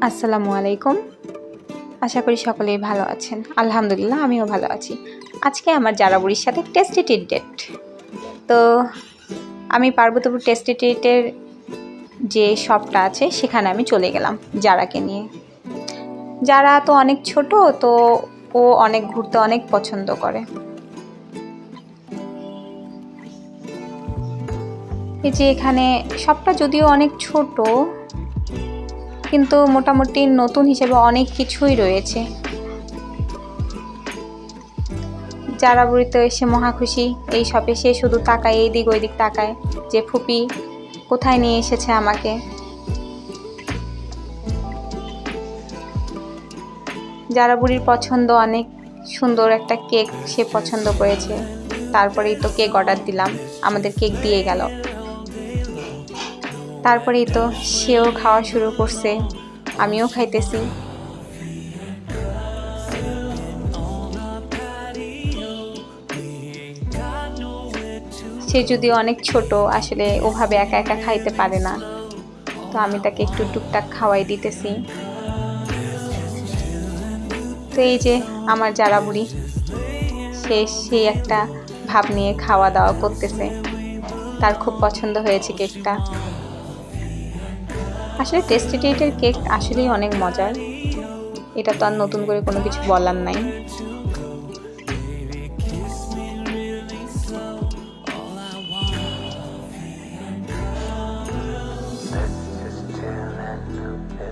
আসসালামু আলাইকুম। আশা করি সকলেই ভালো আছেন। আলহামদুলিল্লাহ আমিও ভালো আছি। আজকে আমার জারা বুড়ির সাথে টেস্টি ট্রিট ডেট। তো আমি পার্বতীপুর টেস্টি ট্রিটের যে শপটা আছে সেখানে আমি চলে গেলাম জারাকে নিয়ে। জারা তো অনেক ছোট, তো ও অনেক ঘুরতে অনেক পছন্দ করে। এই যে এখানে শপটা যদিও অনেক ছোট, কিন্তু মোটামুটি নতুন হিসেবে অনেক কিছুই রয়েছে। জারা বুড়ি তো এসে মহা খুশি। এই শপে সে শুধু তাকায়, এইদিক ওইদিক তাকায় যে ফুপি কোথায় নিয়ে এসেছে আমাকে। জারা বুড়ির পছন্দ অনেক সুন্দর একটা কেক সে পছন্দ করেছে। তারপরেই তো কেক অর্ডার দিলাম, আমাদের কেক দিয়ে গেল। তারপরেই তো সেও খাওয়া শুরু করছে, আমিও খাইতেছি। সে যদি অনেক ছোট, আসলে ওভাবে একা একা খাইতে পারে না, তো আমি তাকে একটু টুকটাক খাওয়াই দিতেছি। তো এই যে আমার জারা বুড়ি, সে একটা ভাব নিয়ে খাওয়া দাওয়া করতেছে। তার খুব পছন্দ হয়েছে কেকটা। আসলে টেস্টি ট্রিটের কেক আসলেই অনেক মজার, এটা তো আর নতুন করে কোনো কিছু বলার নাই।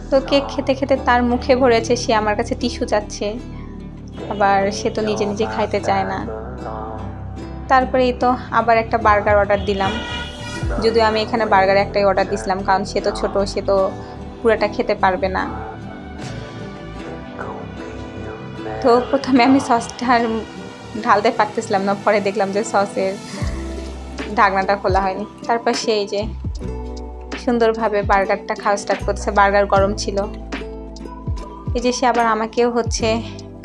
তো কেক খেতে খেতে তার মুখে ভরেছে, সে আমার কাছে টিস্যু চাচ্ছে, আবার সে তো নিজে নিজে খাইতে চায় না। তারপরেই তো আবার একটা বার্গার অর্ডার দিলাম। যদিও আমি এখানে বার্গার একটাই অর্ডার দিয়েছিলাম, কারণ সে তো ছোট, সে তো পুরোটা খেতে পারবে না। তো প্রথমে আমি সসটা ঢালতে পারতেছিলাম না, পরে দেখলাম যে সসের ঢাকনাটা খোলা হয়নি। তারপর সেই যে সুন্দরভাবে বার্গারটা খাওয়া স্টার্ট করতেছে। বার্গার গরম ছিল। এই যে সে আবার আমাকেও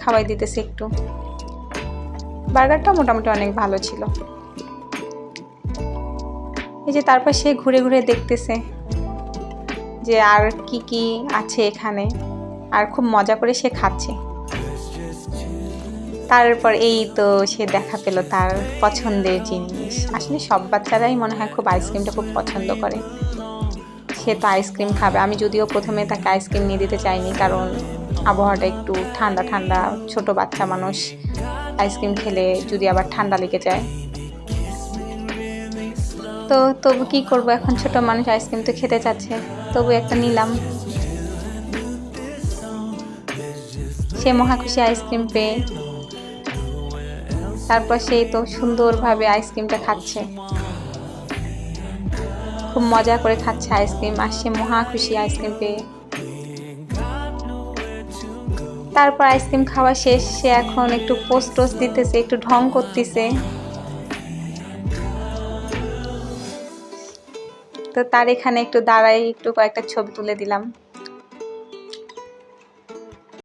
খাওয়াই দিতেছে একটু। বার্গারটা মোটামুটি অনেক ভালো ছিল। এই যে তারপর সে ঘুরে ঘুরে দেখতেছে যে আর কি কি আছে এখানে, আর খুব মজা করে সে খাচ্ছে। তারপর এই তো সে দেখা পেল তার পছন্দের জিনিস। আসলে সব বাচ্চারাই মনে হয় খুব আইসক্রিমটা খুব পছন্দ করে। সে তো আইসক্রিম খাবে। আমি যদিও প্রথমে তাকে আইসক্রিম নিয়ে দিতে চাইনি, কারণ আবহাওয়াটা একটু ঠান্ডা ঠান্ডা, ছোট বাচ্চা মানুষ আইসক্রিম খেলে যদি আবার ঠান্ডা লেগে যায়। তো তবু কি করবো, এখন ছোট মানুষ আইসক্রিম তো খেতে চাচ্ছে, তবু একটা নিলাম। সে মহা খুশি আইসক্রিম পেয়ে। তারপর সেই তো সুন্দরভাবে আইসক্রিমটা খাচ্ছে, খুব মজা করে খাচ্ছে আইসক্রিম, আর সে মহা খুশি আইসক্রিম পেয়ে। তারপর আইসক্রিম খাওয়া শেষ, সে এখন একটু পোস্ট টোস্ট দিতেছে, একটু ঢং করতেছে। তো তার এখানে একটু দাঁড়াই, একটু কয়েকটা ছবি তুলে দিলাম।